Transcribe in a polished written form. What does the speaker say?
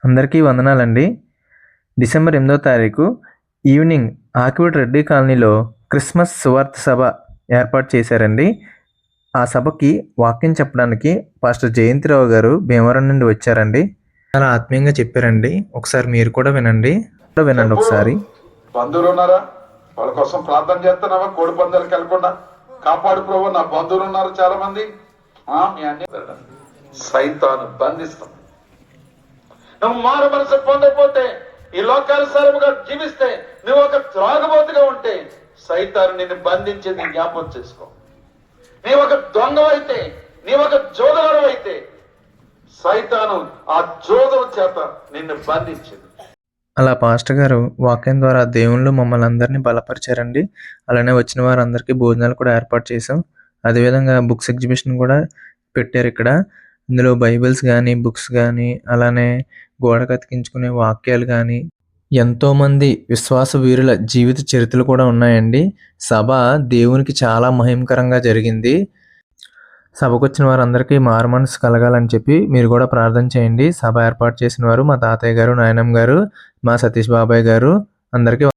అందరికీ వందనాలండి. డిసెంబర్ 8వ తారీఖు ఈవినింగ్ ఆకివీడు రెడ్డి కాలనీలో క్రిస్మస్ సువార్త సభ ఏర్పాటు చేశారండి. ఆ సభకి వాక్యం చెప్పడానికి పాస్టర్ జయంతిరావు గారు భీమవరం నుండి వచ్చారండి. చాలా ఆత్మీయంగా చెప్పారండి. ఒకసారి మీరు కూడా వినండి. ఒకసారి. బంధువులు ఉన్నారా? వాళ్ళ కోసం ప్రార్థన చేస్తున్నావా? కోడి పందాలకు వెళ్ళకుండా కాపాడు ప్రభు. నా బంధువులు ఉన్నారు చాలా మంది. మీ అన్ని సైతాను బంధిస్తాం. నువ్వు మారు మనసు పొందకపోతే, ఈ లోకానుసారముగా జీవిస్తే, నువ్వు ఒక త్రాగుబోతుగా ఉంటే సైతాను నిన్ను బంధించేది జ్ఞాపకం చేసుకో. నీవు ఒక దొంగవైతే, నీవు ఒక జోదరుడు అయితే సైతాను ఆ జోదరు చేత నిన్ను బంధించింది. అలా పాస్టర్ గారు వాక్యం ద్వారా దేవుళ్ళు మమ్మల్ని అందరినీ బలపరిచారండి. అలానే వచ్చిన వారందరికీ భోజనాలు కూడా ఏర్పాటు చేసాం. అదేవిధంగా బుక్స్ ఎగ్జిబిషన్ కూడా పెట్టారు ఇక్కడ. ఇందులో బైబిల్స్ కానీ, బుక్స్ కానీ, అలానే గోడకు అతికించుకునే వాక్యాలు కానీ, ఎంతోమంది విశ్వాస వీరుల జీవిత చరిత్రలు కూడా ఉన్నాయండి. సభ దేవునికి చాలా మహిమకరంగా జరిగింది. సభకు వచ్చిన వారందరికీ మారు మనసు కలగాలని చెప్పి మీరు కూడా ప్రార్థన చేయండి. సభ ఏర్పాటు చేసిన వారు మా తాతయ్య గారు, నాయనమ్మ గారు, మా సతీష్ బాబాయ్ గారు. అందరికీ